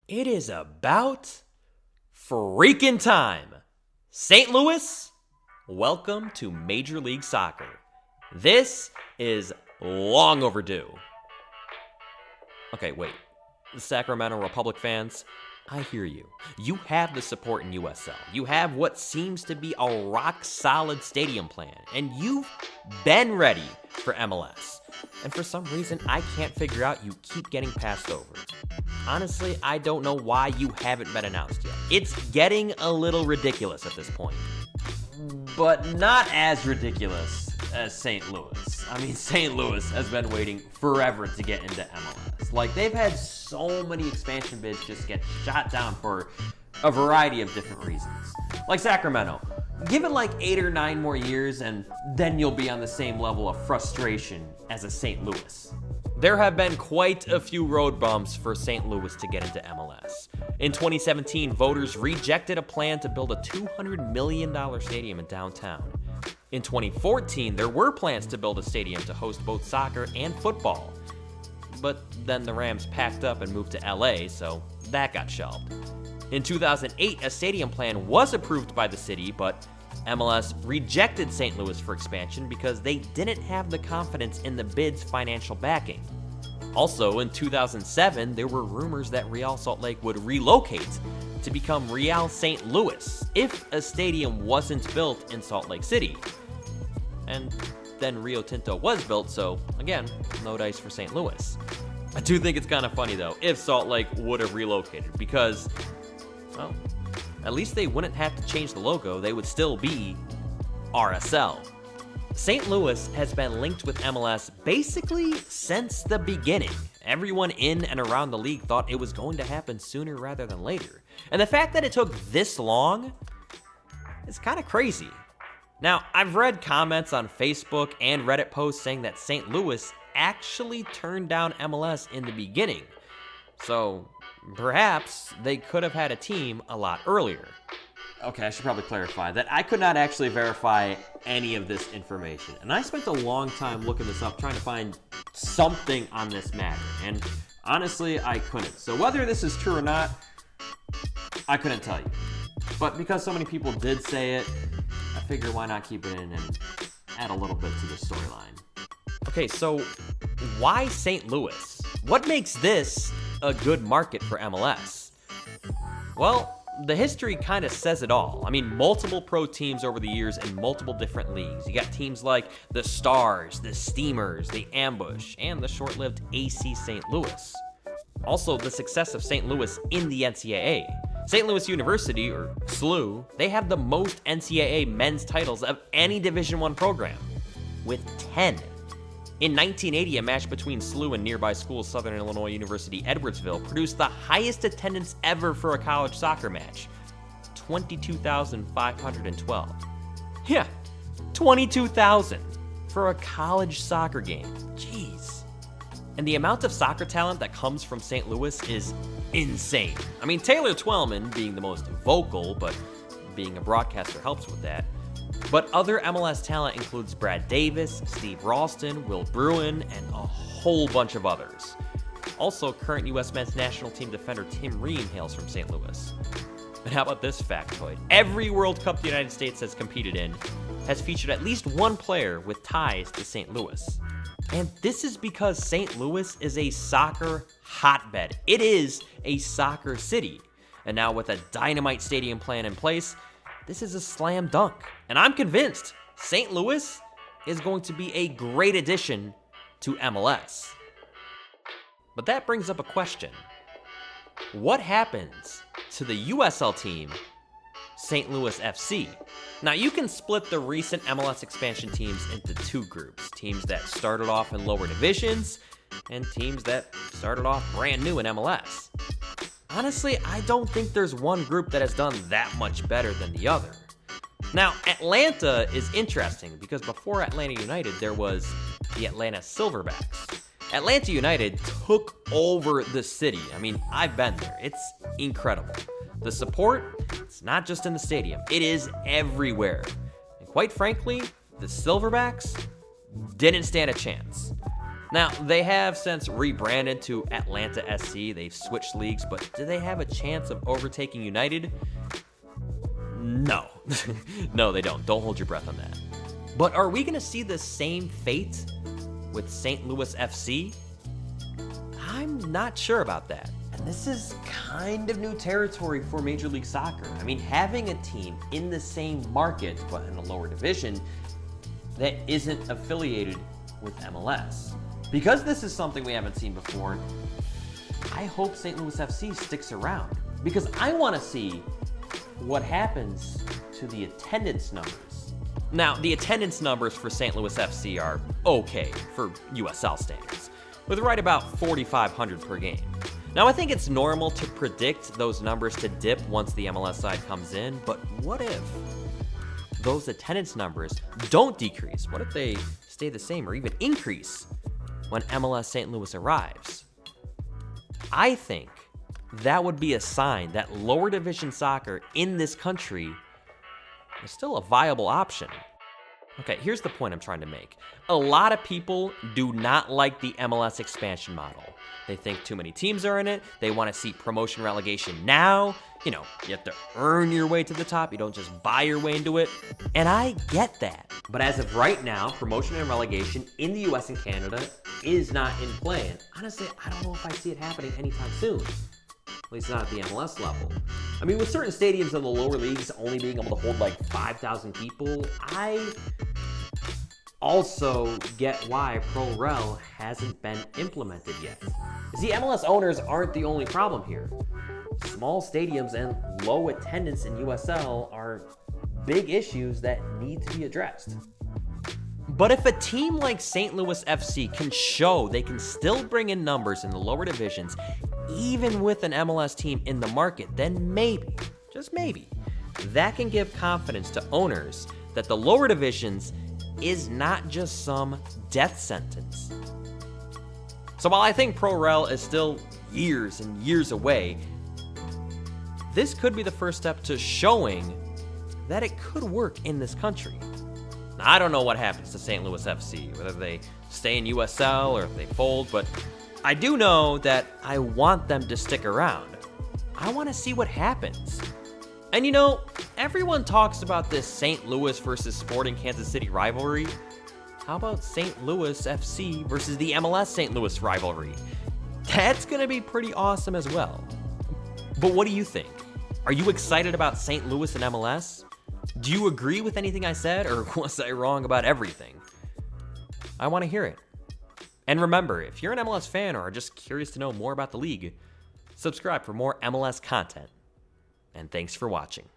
It is about freaking time. St. Louis, welcome to Major League Soccer. This is long overdue. Okay, wait. The Sacramento Republic fans, I hear you. You have the support in USL. You have what seems to be a rock-solid stadium plan, and you've been ready for MLS. And for some reason, I can't figure out you keep getting passed over. Honestly, I don't know why you haven't been announced yet. It's getting a little ridiculous at this point. But not as ridiculous as St. Louis. I mean, St. Louis has been waiting forever to get into MLS. Like, they've had so many expansion bids just get shot down for a variety of different reasons. Like Sacramento. Give it like 8 or 9 more years and then you'll be on the same level of frustration as a St. Louis. There have been quite a few road bumps for St. Louis to get into MLS. In 2017, voters rejected a plan to build a $200 million stadium in downtown. In 2014, there were plans to build a stadium to host both soccer and football. But then the Rams packed up and moved to LA, so that got shelved. In 2008, a stadium plan was approved by the city, but MLS rejected St. Louis for expansion because they didn't have the confidence in the bid's financial backing. Also, in 2007, there were rumors that Real Salt Lake would relocate to become Real St. Louis if a stadium wasn't built in Salt Lake City. And then Rio Tinto was built, so again, no dice for St. Louis. I do think it's kind of funny though, if Salt Lake would have relocated, because, well, at least they wouldn't have to change the logo, they would still be RSL. St. Louis has been linked with MLS basically since the beginning. Everyone in and around the league thought it was going to happen sooner rather than later. And the fact that it took this long is kind of crazy. Now, I've read comments on Facebook and Reddit posts saying that St. Louis actually turned down MLS in the beginning. So perhaps they could have had a team a lot earlier. Okay, I should probably clarify that I could not actually verify any of this information. And I spent a long time looking this up, trying to find something on this matter. And honestly, I couldn't. So whether this is true or not, I couldn't tell you. But because so many people did say it, I figure why not keep it in and add a little bit to the storyline. Okay, so why St. Louis? What makes this a good market for MLS? Well, the history kind of says it all. I mean, multiple pro teams over the years in multiple different leagues. You got teams like the Stars, the Steamers, the Ambush, and the short-lived AC St. Louis. Also, the success of St. Louis in the NCAA. St. Louis University, or SLU, they have the most NCAA men's titles of any Division I program, with 10. In 1980, a match between SLU and nearby school Southern Illinois University Edwardsville produced the highest attendance ever for a college soccer match, 22,512. Yeah, 22,000 for a college soccer game. Jeez. And the amount of soccer talent that comes from St. Louis is insane. I mean, Taylor Twellman being the most vocal, but being a broadcaster helps with that. But other MLS talent includes Brad Davis, Steve Ralston, Will Bruin, and a whole bunch of others. Also, current U.S. men's national team defender Tim Ream hails from St. Louis. And how about this factoid? Every World Cup the United States has competed in has featured at least one player with ties to St. Louis. And this is because St. Louis is a soccer hotbed. It is a soccer city. And now with a dynamite stadium plan in place, this is a slam dunk. And I'm convinced St. Louis is going to be a great addition to MLS. But that brings up a question. What happens to the USL team, St. Louis FC? Now, you can split the recent MLS expansion teams into two groups. Teams that started off in lower divisions and teams that started off brand new in MLS. Honestly, I don't think there's one group that has done that much better than the other. Now, Atlanta is interesting because before Atlanta United, there was the Atlanta Silverbacks. Atlanta United took over the city. I mean, I've been there. It's incredible. The support, it's not just in the stadium. It is everywhere. And quite frankly, the Silverbacks didn't stand a chance. Now, they have since rebranded to Atlanta SC. They've switched leagues, but do they have a chance of overtaking United? No. No, they don't. Don't hold your breath on that. But are we going to see the same fate with St. Louis FC? I'm not sure about that. And this is kind of new territory for Major League Soccer. I mean, having a team in the same market, but in a lower division, that isn't affiliated with MLS. Because this is something we haven't seen before, I hope St. Louis FC sticks around. Because I want to see what happens to the attendance numbers. Now, the attendance numbers for St. Louis FC are okay for USL standards, with right about 4,500 per game. Now, I think it's normal to predict those numbers to dip once the MLS side comes in, but what if those attendance numbers don't decrease? What if they stay the same or even increase when MLS St. Louis arrives? I think that would be a sign that lower division soccer in this country is still a viable option. Okay, here's the point I'm trying to make. A lot of people do not like the MLS expansion model. They think too many teams are in it. They want to see promotion relegation now. You know, you have to earn your way to the top. You don't just buy your way into it. And I get that. But as of right now, promotion and relegation in the US and Canada is not in play. And honestly, I don't know if I see it happening anytime soon. At least not at the MLS level. I mean, with certain stadiums in the lower leagues only being able to hold like 5,000 people, I also get why Pro Rel hasn't been implemented yet. The MLS owners aren't the only problem here. Small stadiums and low attendance in USL are big issues that need to be addressed. But if a team like St. Louis FC can show they can still bring in numbers in the lower divisions, even with an MLS team in the market, then maybe, just maybe, that can give confidence to owners that the lower divisions is not just some death sentence. So while I think Pro Rel is still years and years away, this could be the first step to showing that it could work in this country. Now, I don't know what happens to St. Louis FC, whether they stay in USL or if they fold, but I do know that I want them to stick around. I want to see what happens. And you know, everyone talks about this St. Louis versus Sporting Kansas City rivalry. How about St. Louis FC versus the MLS St. Louis rivalry? That's going to be pretty awesome as well. But what do you think? Are you excited about St. Louis and MLS? Do you agree with anything I said, or was I wrong about everything? I want to hear it. And remember, if you're an MLS fan or are just curious to know more about the league, subscribe for more MLS content. And thanks for watching.